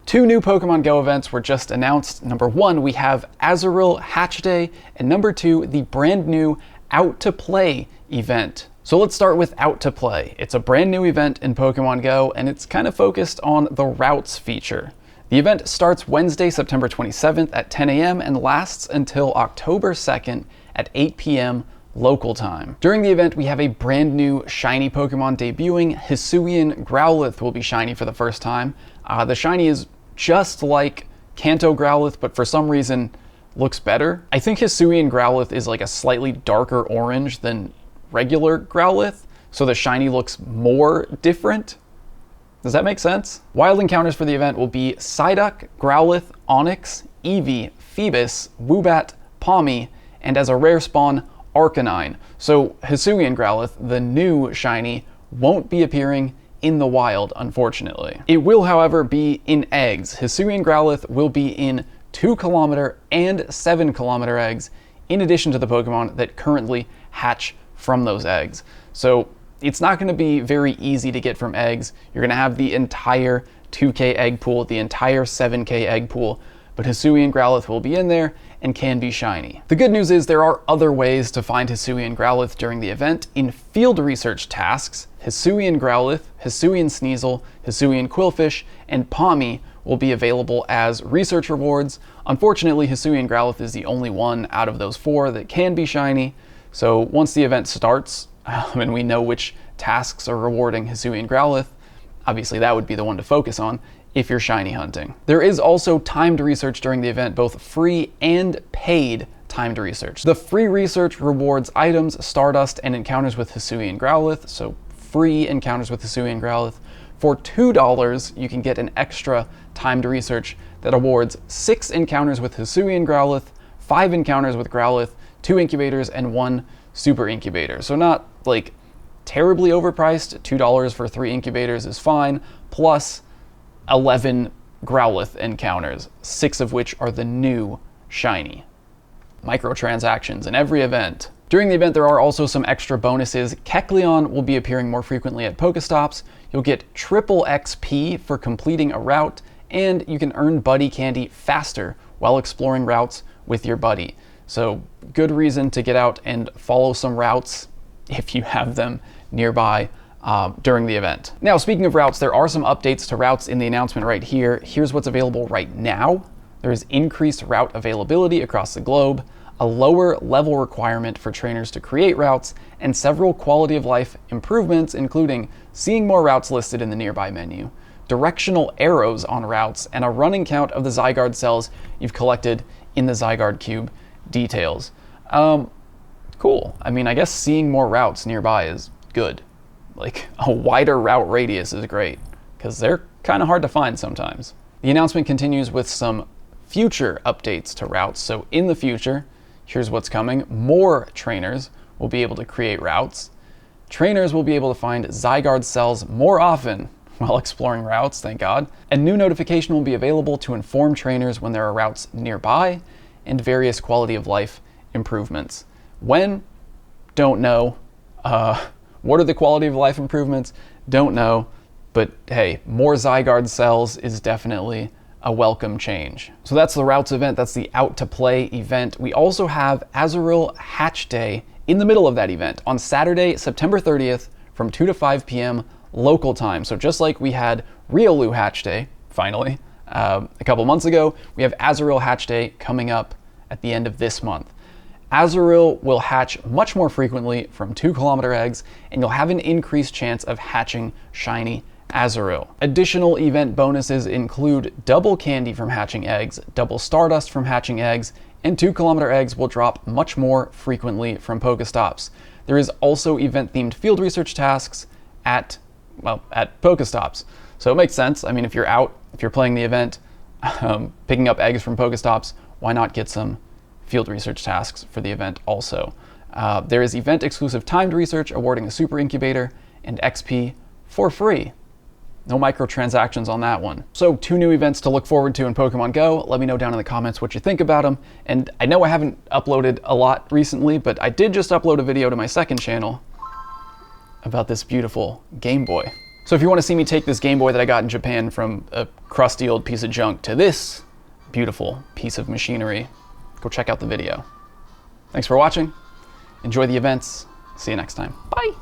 Two new Pokemon Go events were just announced. Number one, we have Azumarill Hatch Day, and number two, the brand new Out to Play event. So let's start with Out to Play. It's a brand new event in Pokemon Go, and it's kind of focused on the routes feature. The event starts Wednesday, September 27th at 10 a.m. and lasts until October 2nd at 8 p.m. local time. During the event, we have a brand new shiny Pokemon debuting. Hisuian Growlithe will be shiny for the first time. The shiny is just like Kanto Growlithe, but for some reason looks better. I think Hisuian Growlithe is like a slightly darker orange than regular Growlithe, so the shiny looks more different. Does that make sense? Wild encounters for the event will be Psyduck, Growlithe, Onix, Eevee, Phoebus, Woobat, Pawmi, and as a rare spawn, Arcanine. So Hisuian Growlithe, the new shiny, won't be appearing in the wild, unfortunately. It will, however, be in eggs. Hisuian Growlithe will be in 2 kilometer and 7 kilometer eggs, in addition to the Pokemon that currently hatch from those eggs. So it's not going to be very easy to get from eggs. You're going to have the entire 2K egg pool, the entire 7K egg pool, but Hisuian Growlithe will be in there and can be shiny. The good news is there are other ways to find Hisuian Growlithe during the event. In field research tasks, Hisuian Growlithe, Hisuian Sneasel, Hisuian Quillfish, and Pawmi will be available as research rewards. Unfortunately, Hisuian Growlithe is the only one out of those 4 that can be shiny. So once the event starts, and we know which tasks are rewarding Hisuian Growlithe, obviously that would be the one to focus on if you're shiny hunting. There is also timed research during the event, both free and paid timed research. The free research rewards items, Stardust, and encounters with Hisuian Growlithe, so free encounters with Hisuian Growlithe. For $2, you can get an extra timed research that awards 6 encounters with Hisuian Growlithe, 5 encounters with Growlithe, 2 incubators, and 1 super incubator. So not like terribly overpriced. $2 for 3 incubators is fine, plus 11 Growlithe encounters, 6 of which are the new shiny. Microtransactions in every event. During the event, there are also some extra bonuses. Kecleon will be appearing more frequently at Pokestops. You'll get triple XP for completing a route, and you can earn buddy candy faster while exploring routes with your buddy. So good reason to get out and follow some routes if you have them nearby during the event. Now, speaking of routes, there are some updates to routes in the announcement right here. Here's what's available right now. There is increased route availability across the globe, a lower level requirement for trainers to create routes, and several quality of life improvements, including seeing more routes listed in the nearby menu, directional arrows on routes, and a running count of the Zygarde cells you've collected in the Zygarde Cube details. Cool. I mean, I guess seeing more routes nearby is good. Like, a wider route radius is great, because they're kind of hard to find sometimes. The announcement continues with some future updates to routes. So in the future, here's what's coming. More trainers will be able to create routes. Trainers will be able to find Zygarde cells more often while exploring routes, thank God. A new notification will be available to inform trainers when there are routes nearby, and various quality of life improvements. When? Don't know. What are the quality of life improvements? Don't know. But hey, more Zygarde cells is definitely a welcome change. So that's the routes event. That's the Out to Play event. We also have Azumarill Hatch Day in the middle of that event on Saturday, September 30th from 2 to 5 p.m. local time. So just like we had Riolu Hatch Day, finally, a couple months ago, we have Azumarill Hatch Day coming up at the end of this month. Azumarill will hatch much more frequently from 2 kilometer eggs, and you'll have an increased chance of hatching shiny Azumarill. Additional event bonuses include double candy from hatching eggs, double Stardust from hatching eggs, and 2 kilometer eggs will drop much more frequently from Pokestops. There is also event-themed field research tasks at Pokestops. So it makes sense. I mean, if you're out, if you're playing the event, picking up eggs from Pokestops, why not get some field research tasks for the event also? There is event-exclusive timed research awarding a super incubator and XP for free. No microtransactions on that one. So 2 new events to look forward to in Pokemon Go. Let me know down in the comments what you think about them. And I know I haven't uploaded a lot recently, but I did just upload a video to my second channel about this beautiful Game Boy. So if you want to see me take this Game Boy that I got in Japan from a crusty old piece of junk to this beautiful piece of machinery, go check out the video. Thanks for watching. Enjoy the events. See you next time. Bye.